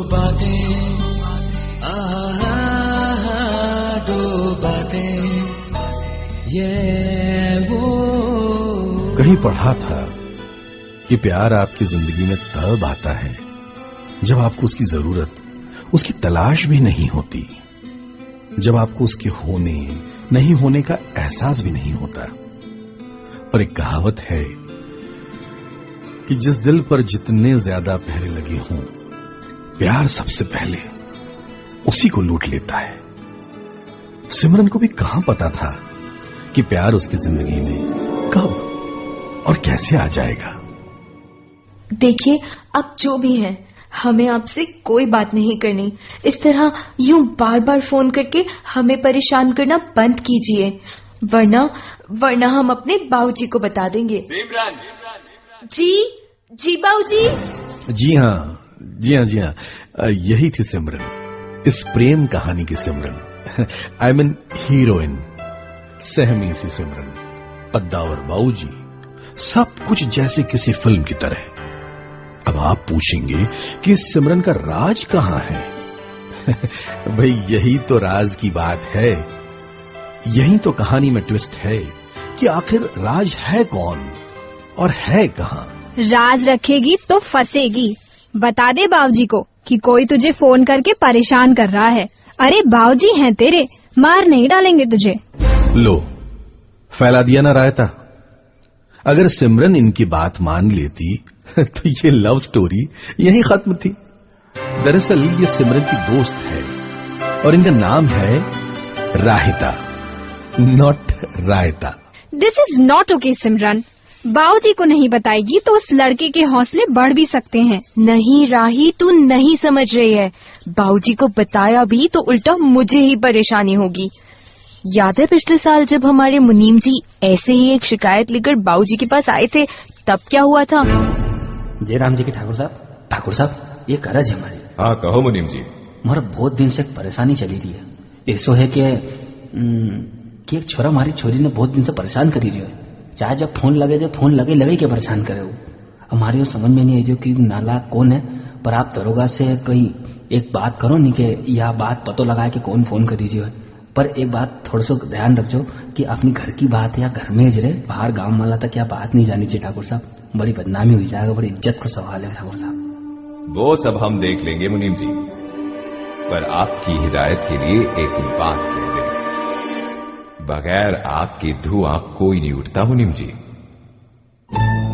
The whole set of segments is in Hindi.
बातें, दो बातें, ये वो। कहीं पढ़ा था कि प्यार आपकी जिंदगी में तब आता है जब आपको उसकी जरूरत, उसकी तलाश भी नहीं होती, जब आपको उसके होने नहीं होने का एहसास भी नहीं होता। और एक कहावत है कि जिस दिल पर जितने ज्यादा पहरे लगे हों, प्यार सबसे पहले उसी को लूट लेता है। सिमरन को भी कहां पता था कि प्यार उसकी जिंदगी में कब और कैसे आ जाएगा। देखिए, अब जो भी है, हमें आपसे कोई बात नहीं करनी। इस तरह यूं बार बार फोन करके हमें परेशान करना बंद कीजिए, वरना हम अपने बाबूजी को बता देंगे। जी बाबूजी। जी हाँ, यही थी सिमरन, इस प्रेम कहानी की सिमरन। आई मीन हीरोइन, सहमी सी सिमरन, पद्दावर बाबूजी, सब कुछ जैसे किसी फिल्म की तरह। अब आप पूछेंगे कि सिमरन का राज कहां है? भाई, यही तो राज की बात है, यही तो कहानी में ट्विस्ट है कि आखिर राज है कौन और है कहां। राज रखेगी तो फंसेगी। बता दे बाबूजी को कि कोई तुझे फोन करके परेशान कर रहा है। अरे बाबूजी हैं तेरे, मार नहीं डालेंगे तुझे। लो, फैला दिया ना रायता। अगर सिमरन इनकी बात मान लेती तो ये लव स्टोरी यहीं खत्म थी। दरअसल ये सिमरन की दोस्त है और इनका नाम है Rahita, not raita. This is not okay Simran. बाबूजी को नहीं बताएगी तो उस लड़के के हौसले बढ़ भी सकते हैं। नहीं राही, तू नहीं समझ रही है। बाबूजी को बताया भी तो उल्टा मुझे ही परेशानी होगी। याद है पिछले साल जब हमारे मुनीम जी ऐसे ही एक शिकायत लेकर बाबूजी के पास आए थे, तब क्या हुआ था? जयराम जी के ठाकुर साहब, ये करज है हमारी। हाँ कहो मुनीम जी। हमारा बहुत दिन से परेशानी चली रही है। ऐसो है कि एक छोरा हमारी छोरी ने बहुत दिन से परेशान करी रही है। चाहे जब फोन लगे के परेशान करे वो। हमारी समझ में नहीं आई कि नाला कौन है, पर आप दरोगा से कोई एक बात करो नहीं कि यह बात पतो लगाए कि कौन फोन करी रही है। पर एक बात थोड़ा सा ध्यान रखो कि अपनी घर की बात या घर में रहे, बाहर गांव वाला तक क्या बात नहीं जानी चाहिए ठाकुर साहब। बड़ी बदनामी हुई जाएगा, बड़ी इज्जत का सवाल है ठाकुर साहब। वो सब हम देख लेंगे मुनीम जी, पर आपकी हिदायत के लिए एक बात कह दे, बगैर आग के धुआं कोई नहीं उठता मुनीम जी।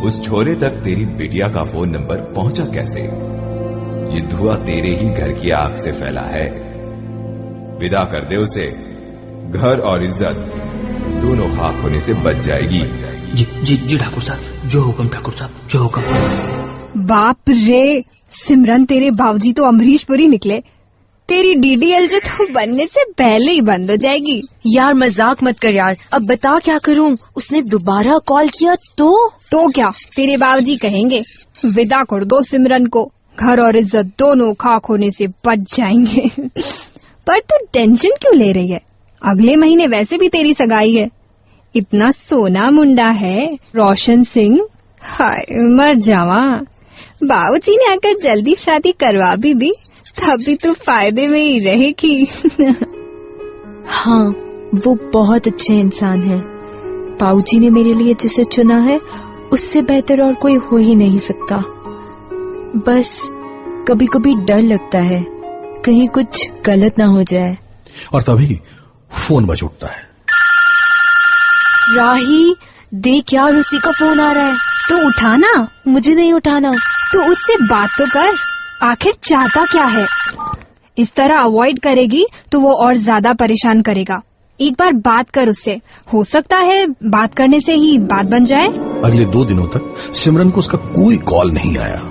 उस छोरे तक तेरी बिटिया का फोन नंबर पहुंचा कैसे? ये धुआं तेरे ही घर की आग से फैला है। विदा कर दे उसे, घर और इज्जत दोनों खाक होने से बच जाएगी। जी ठाकुर साहब, जो हुक्म ठाकुर साहब, जो हुक्म। बाप रे, सिमरन तेरे बाबूजी तो अमरीशपुरी निकले। तेरी डीडीएल जो तो बनने से पहले ही बंद हो जाएगी। यार मजाक मत कर यार, अब बता क्या करूं? उसने दोबारा कॉल किया तो क्या तेरे बाबूजी कहेंगे? विदा कर दो सिमरन को, घर और इज्जत दोनों खाक होने से बच जाएंगे। पर तू टेंशन क्यों ले रही है? अगले महीने वैसे भी तेरी सगाई है। इतना सोना मुंडा है रोशन सिंह। हाय मर जावा। बाबूजी ने आकर जल्दी शादी करवा भी दी, तब भी तू फायदे में ही रहेगी। हाँ, वो बहुत अच्छे इंसान है। बाबूजी ने मेरे लिए जिसे चुना है उससे बेहतर और कोई हो ही नहीं सकता। बस कभी कभी डर लगता है कहीं कुछ गलत ना हो जाए। और तभी फोन बज उठता है। राही देख यार, उसी का फोन आ रहा है। तो उठाना। मुझे नहीं उठाना। तो उससे बात तो कर, आखिर चाहता क्या है? इस तरह अवॉइड करेगी तो वो और ज्यादा परेशान करेगा। एक बार बात कर उससे, हो सकता है बात करने से ही बात बन जाए। अगले 2 दिनों तक सिमरन को उसका कोई कॉल नहीं आया।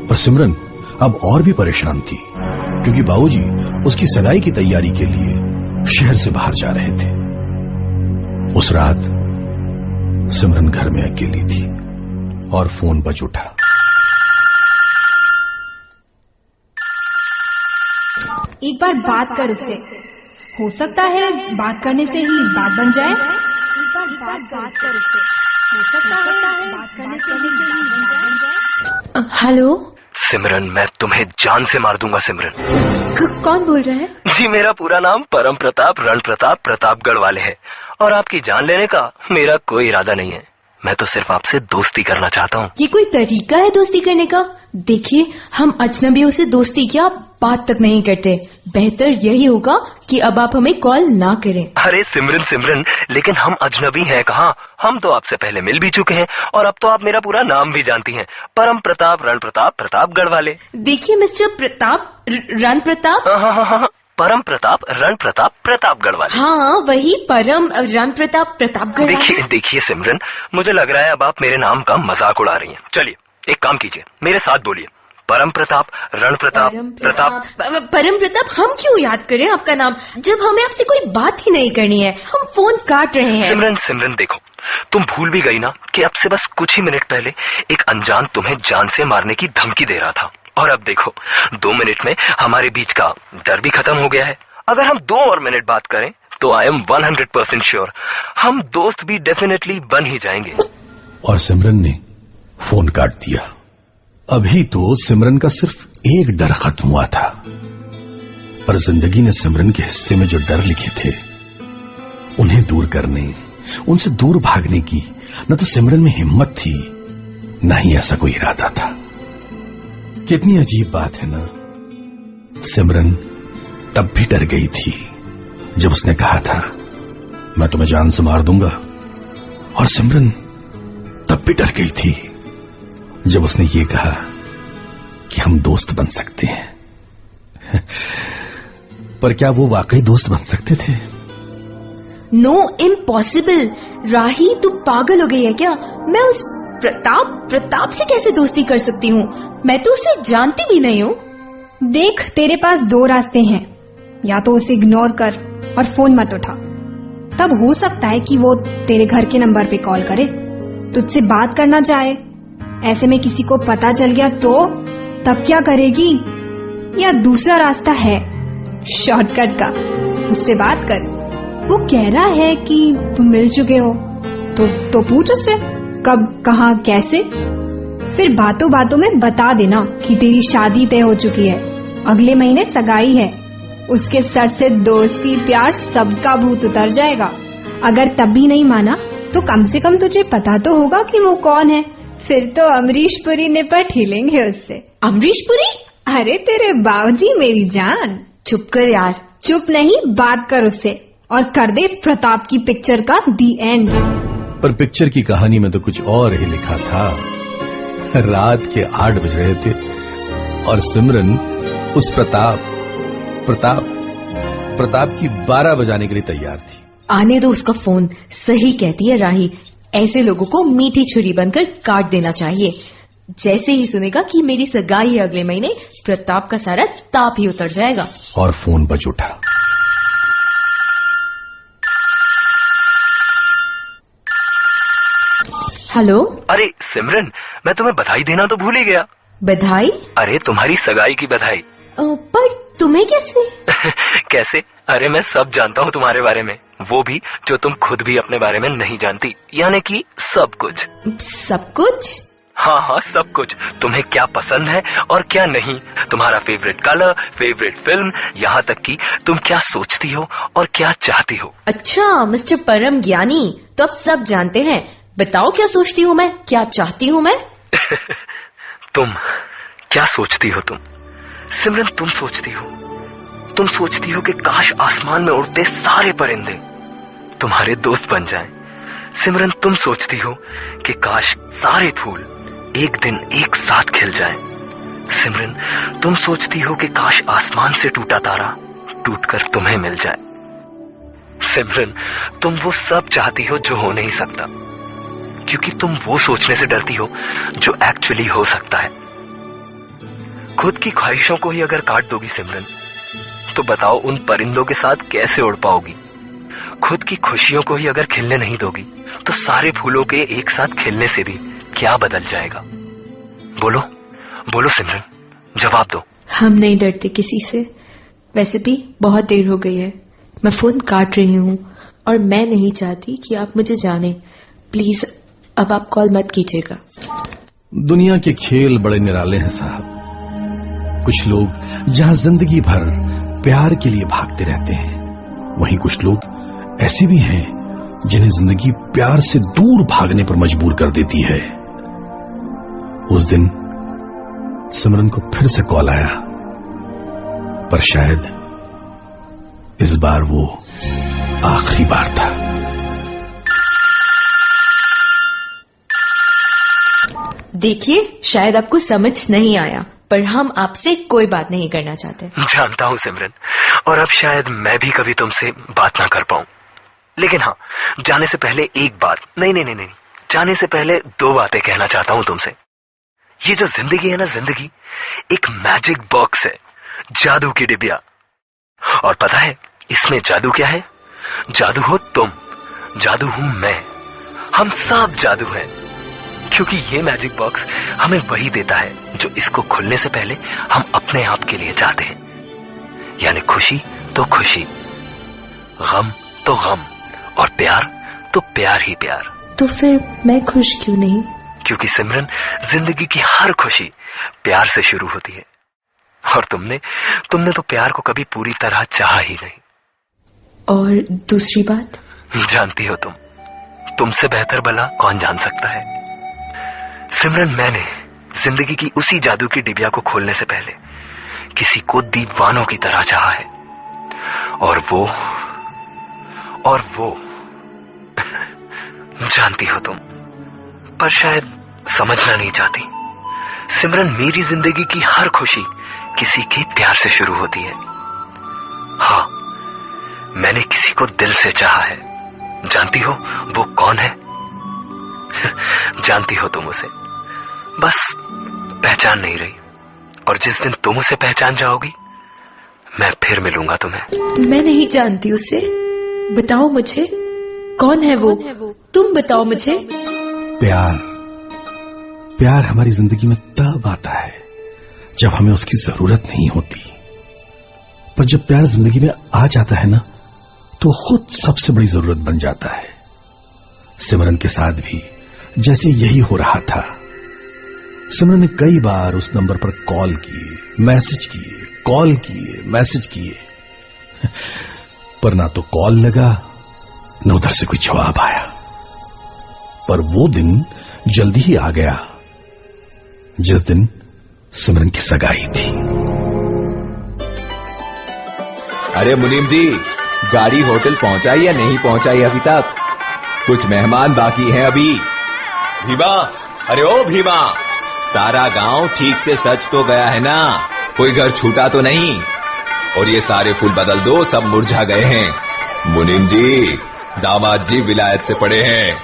पर सिमरन अब और भी परेशान थी, क्योंकि बाबूजी उसकी सगाई की तैयारी के लिए शहर से बाहर जा रहे थे। उस रात सिमरन घर में अकेली थी और फोन बज उठा। एक बार बात कर उससे, हो सकता है बात करने से ही बात बन जाए। एक बार बात कर उससे, हो सकता है बात करने से ही बात बन जाए। हेलो सिमरन, मैं तुम्हें जान से मार दूंगा सिमरन। कौन बोल रहा है? जी, मेरा पूरा नाम परम प्रताप रण प्रताप प्रतापगढ़ वाले है और आपकी जान लेने का मेरा कोई इरादा नहीं है। मैं तो सिर्फ आपसे दोस्ती करना चाहता हूँ। ये कोई तरीका है दोस्ती करने का? देखिए, हम अजनबियों से दोस्ती क्या बात तक नहीं करते। बेहतर यही होगा कि अब आप हमें कॉल ना करें। अरे सिमरन, लेकिन हम अजनबी हैं कहाँ? हम तो आपसे पहले मिल भी चुके हैं और अब तो आप मेरा पूरा नाम भी जानती हैं, परम प्रताप रण प्रताप प्रतापगढ़ वाले। देखिए मिस्टर प्रताप, रण प्रताप। हाँ, परम प्रताप रण प्रताप प्रतापगढ़ वाले। हाँ, वही परम रण प्रताप प्रतापगढ़ वाले। देखिए सिमरन, मुझे लग रहा है अब आप मेरे नाम का मजाक उड़ा रही हैं। चलिए एक काम कीजिए, मेरे साथ बोलिए, परम प्रताप रण प्रताप प्रताप। परम प्रताप हम क्यों याद करें आपका नाम, जब हमें आपसे कोई बात ही नहीं करनी है? हम फोन काट रहे हैं। सिमरन देखो, तुम भूल भी गई ना कि अब से बस कुछ ही मिनट पहले एक अनजान तुम्हें जान से मारने की धमकी दे रहा था, और अब देखो 2 मिनट में हमारे बीच का डर भी खत्म हो गया है। अगर हम 2 और मिनट बात करें तो आई एम 100% श्योर हम दोस्त भी डेफिनेटली बन ही जाएंगे। और सिमरन ने फोन काट दिया। अभी तो सिमरन का सिर्फ एक डर खत्म हुआ था, पर जिंदगी ने सिमरन के हिस्से में जो डर लिखे थे उन्हें दूर करने, उनसे दूर भागने की न तो सिमरन में हिम्मत थी, न ही ऐसा कोई इरादा था। कितनी अजीब बात है ना, सिमरन तब भी डर गई थी जब उसने कहा था मैं तुम्हें जान से मार दूंगा, और सिमरन तब भी डर गई थी जब उसने ये कहा कि हम दोस्त बन सकते हैं। पर क्या वो वाकई दोस्त बन सकते थे? No, impossible. राही, तू पागल हो गई है क्या? मैं उस प्रताप से कैसे दोस्ती कर सकती हूँ? मैं तो उसे जानती भी नहीं हूँ। देख, तेरे पास 2 रास्ते हैं, या तो उसे इग्नोर कर और फोन मत उठा। तब हो सकता है कि वो तेरे घर के नंबर पे कॉल करे, तुझसे बात करना चाहे। ऐसे में किसी को पता चल गया तो तब क्या करेगी? या दूसरा रास्ता है शॉर्टकट का, उससे बात कर। वो कह रहा है कि तुम मिल चुके हो, तो पूछ उससे कब, कहाँ, कैसे। फिर बातों बातों में बता देना कि तेरी शादी तय हो चुकी है, अगले महीने सगाई है। उसके सर से दोस्ती प्यार सबका भूत उतर जाएगा। अगर तब भी नहीं माना तो कम से कम तुझे पता तो होगा कि वो कौन है। फिर तो अमरीश पुरी ने पर हिलेंगे उससे। अमरीश पुरी? अरे तेरे बाबूजी मेरी जान। चुप कर यार। चुप नहीं, बात कर उससे और कर दे इस प्रताप की पिक्चर का दी एंड। पर पिक्चर की कहानी में तो कुछ और ही लिखा था। रात के 8 बज रहे थे और सिमरन उस प्रताप की 12 बजाने के लिए तैयार थी। आने दो उसका फोन। सही कहती है राही, ऐसे लोगों को मीठी छुरी बनकर काट देना चाहिए। जैसे ही सुनेगा कि मेरी सगाई है अगले महीने, प्रताप का सारा ताप ही उतर जाएगा। और फोन बज उठा। हेलो। अरे सिमरन, मैं तुम्हें बधाई देना तो भूल ही गया। बधाई? अरे तुम्हारी सगाई की बधाई। पर तुम्हें कैसे? कैसे? अरे मैं सब जानता हूँ तुम्हारे बारे में, वो भी जो तुम खुद भी अपने बारे में नहीं जानती, यानी कि सब कुछ। सब कुछ? हाँ, सब कुछ। तुम्हें क्या पसंद है और क्या नहीं, तुम्हारा फेवरेट कलर, फेवरेट फिल्म, यहाँ तक कि तुम क्या सोचती हो और क्या चाहती हो। अच्छा मिस्टर परम ज्ञानी, तो अब सब जानते हैं। बताओ, क्या सोचती हूँ मैं, क्या चाहती हूँ मैं? तुम क्या सोचती हो? तुम सिमरन, तुम सोचती हो कि काश आसमान में उड़ते सारे परिंदे तुम्हारे दोस्त बन जाएं। सिमरन, तुम सोचती हो कि काश सारे फूल एक दिन एक साथ खिल जाएं। सिमरन, तुम सोचती हो कि काश आसमान से टूटा तारा टूटकर तुम्हें मिल जाए। सिमरन, तुम वो सब चाहती हो जो हो नहीं सकता, क्योंकि तुम वो सोचने से डरती हो जो एक्चुअली हो सकता है। खुद की ख्वाहिशों को ही अगर काट दोगी सिमरन, तो बताओ उन परिंदों के साथ कैसे उड़ पाओगी? खुद की खुशियों को ही अगर खिलने नहीं दोगी, तो सारे फूलों के एक साथ खिलने से भी क्या बदल जाएगा? बोलो सिमरन, जवाब दो। हम नहीं डरते किसी से। वैसे भी बहुत देर हो गई है, मैं फोन काट रही हूँ और मैं नहीं चाहती कि आप मुझे जाने। प्लीज अब आप कॉल मत कीजिएगा। दुनिया के खेल बड़े निराले हैं साहब। कुछ लोग जहां जिंदगी भर प्यार के लिए भागते रहते हैं, वहीं कुछ लोग ऐसे भी हैं जिन्हें जिंदगी प्यार से दूर भागने पर मजबूर कर देती है। उस दिन सिमरन को फिर से कॉल आया, पर शायद इस बार वो आखिरी बार था। देखिए, शायद आपको समझ नहीं आया, पर हम आपसे कोई बात नहीं करना चाहते। जानता हूँ सिमरन, और अब शायद मैं भी कभी तुमसे बात ना कर पाऊं, लेकिन हाँ, जाने से पहले एक बात, नहीं, जाने से पहले दो बातें कहना चाहता हूँ तुमसे। ये जो जिंदगी है ना, जिंदगी एक मैजिक बॉक्स है, जादू की डिबिया। और पता है इसमें जादू क्या है? जादू हो तुम, जादू हूं मैं, हम सब जादू हैं। क्योंकि ये मैजिक बॉक्स हमें वही देता है जो इसको खुलने से पहले हम अपने आप के लिए चाहते हैं। यानी खुशी तो खुशी, गम तो गम, और प्यार तो प्यार ही प्यार। तो फिर मैं खुश क्यों नहीं? क्योंकि सिमरन, जिंदगी की हर खुशी प्यार से शुरू होती है, और तुमने तो प्यार को कभी पूरी तरह चाहा ही नहीं। और दूसरी बात? जानती हो तुमसे बेहतर भला कौन जान सकता है सिमरन, मैंने जिंदगी की उसी जादू की डिबिया को खोलने से पहले किसी को दीवानों की तरह चाहा है, और वो जानती हो तुम, पर शायद समझना नहीं चाहती। सिमरन, मेरी जिंदगी की हर खुशी किसी के प्यार से शुरू होती है। हाँ, मैंने किसी को दिल से चाहा है। जानती हो वो कौन है? जानती हो तुम उसे, बस पहचान नहीं रही, और जिस दिन तुम उसे पहचान जाओगी, मैं फिर मिलूंगा तुम्हें। मैं नहीं जानती उसे, बताओ मुझे, कौन है वो? तुम बताओ मुझे। प्यार हमारी जिंदगी में तब आता है जब हमें उसकी जरूरत नहीं होती, पर जब प्यार जिंदगी में आ जाता है ना, तो खुद सबसे बड़ी जरूरत बन जाता है। सिमरन के साथ भी जैसे यही हो रहा था। सिमरन ने कई बार उस नंबर पर कॉल किए, मैसेज किए, कॉल किए, मैसेज किए, पर ना तो कॉल लगा, न उधर से कोई जवाब आया। पर वो दिन जल्दी ही आ गया जिस दिन सिमरन की सगाई थी। अरे मुनीम जी, गाड़ी होटल पहुंचाई या नहीं पहुंचाई अभी तक? कुछ मेहमान बाकी हैं अभी। भीमा, अरे ओ भीमा, सारा गांव ठीक से सज तो गया है ना? कोई घर छूटा तो नहीं? और ये सारे फूल बदल दो, सब मुरझा गए हैं। मुनीम जी, दामाद जी विलायत से पड़े हैं,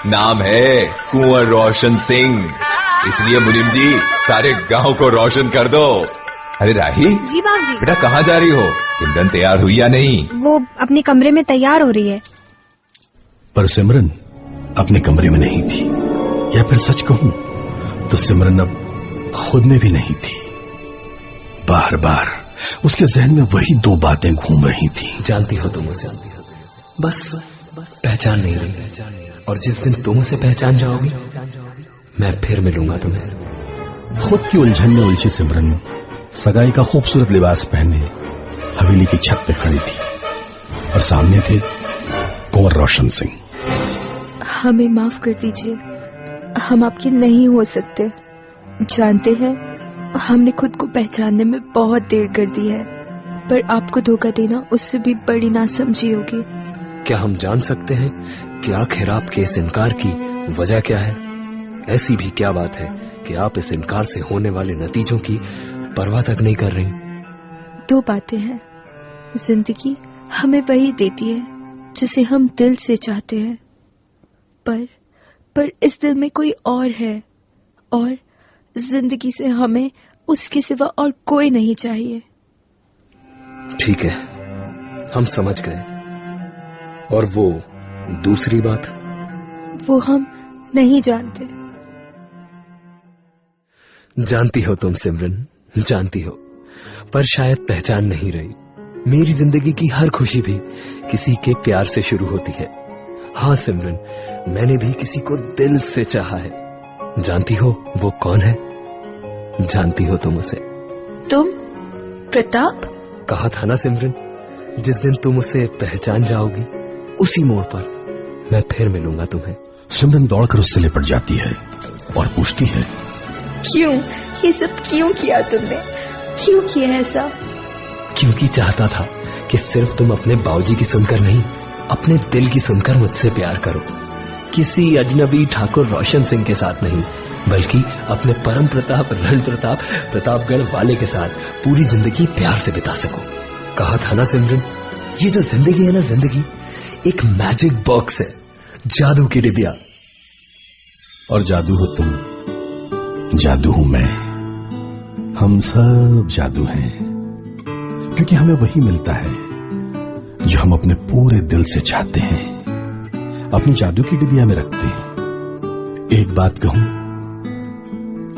नाम है कुंवर रोशन सिंह, इसलिए मुनीम जी सारे गांव को रोशन कर दो। अरे राही जी बाबू जी। बेटा, कहाँ जा रही हो? सिमरन तैयार हुई या नहीं? वो अपने कमरे में तैयार हो रही है। पर सिमरन अपने कमरे में नहीं थी, या फिर सच कहूं तो सिमरन अब खुद में भी नहीं थी। बार बार उसके जहन में वही दो बातें घूम रही थी। जानती हो तुम उसे, बस पहचान नहीं रही, और जिस दिन तुम उसे पहचान जाओगी, मैं फिर मिलूंगा तुम्हें। खुद की उलझन में उलझी सिमरन सगाई का खूबसूरत लिबास पहने हवेली की छत पे खड़ी थी, और सामने थे कुंवर रोशन सिंह। हमें माफ कर दीजिए, हम आपके नहीं हो सकते। जानते हैं, हमने खुद को पहचानने में बहुत देर कर दी है, पर आपको धोखा देना उससे भी बड़ी नासमझी होगी। क्या हम जान सकते हैं कि आखिर आपके इस इनकार की वजह क्या है? ऐसी भी क्या बात है कि आप इस इनकार से होने वाले नतीजों की परवाह तक नहीं कर रही? दो बातें हैं, जिंदगी हमें वही देती है जिसे हम दिल से चाहते हैं, पर इस दिल में कोई और है, और जिंदगी से हमें उसके सिवा और कोई नहीं चाहिए। ठीक है, हम समझ गए। और वो दूसरी बात? वो हम नहीं जानते। जानती हो तुम सिमरन, जानती हो, पर शायद पहचान नहीं रही। मेरी जिंदगी की हर खुशी भी किसी के प्यार से शुरू होती है। हाँ सिमरन, मैंने भी किसी को दिल से चाहा है। जानती हो वो कौन है? जानती हो तुम उसे? तुम प्रताप? कहा था ना सिमरन, जिस दिन तुम उसे पहचान जाओगी उसी मोड़ पर मैं फिर मिलूंगा तुम्हें। सिमरन दौड़कर उससे लिपट जाती है और पूछती है, क्यों? ये सब क्यों किया तुमने? क्यों किया ऐसा? क्योंकि चाहता था कि सिर्फ तुम अपने बाबूजी की सुनकर नहीं, अपने दिल की सुनकर मुझसे प्यार करो। किसी अजनबी ठाकुर रोशन सिंह के साथ नहीं, बल्कि अपने परम प्रताप रण प्रताप प्रतापगढ़ वाले के साथ पूरी जिंदगी प्यार से बिता सको। कहा था ना सिमरन, ये जो जिंदगी है ना, जिंदगी एक मैजिक बॉक्स है, जादू की डिबिया। और जादू हो तुम, जादू हूं मैं, हम सब जादू हैं, क्योंकि हमें वही मिलता है जो हम अपने पूरे दिल से चाहते हैं, अपनी जादू की डिबिया में रखते हैं। एक बात कहूं,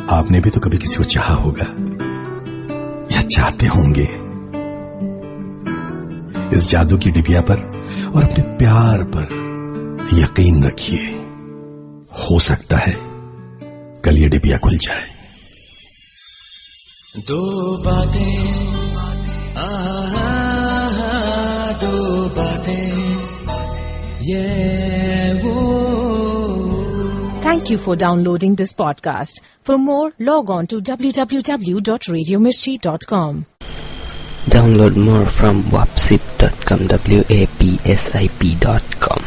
आपने भी तो कभी किसी को चाहा होगा या चाहते होंगे। इस जादू की डिबिया पर और अपने प्यार पर यकीन रखिए, हो सकता है कल ये डिबिया खुल जाए। दो बातें, दो बातें, ये वो। Thank you for downloading this podcast. For more, log on to www.radiomirchi.com. Download more from wapsip.com, wapsip.com.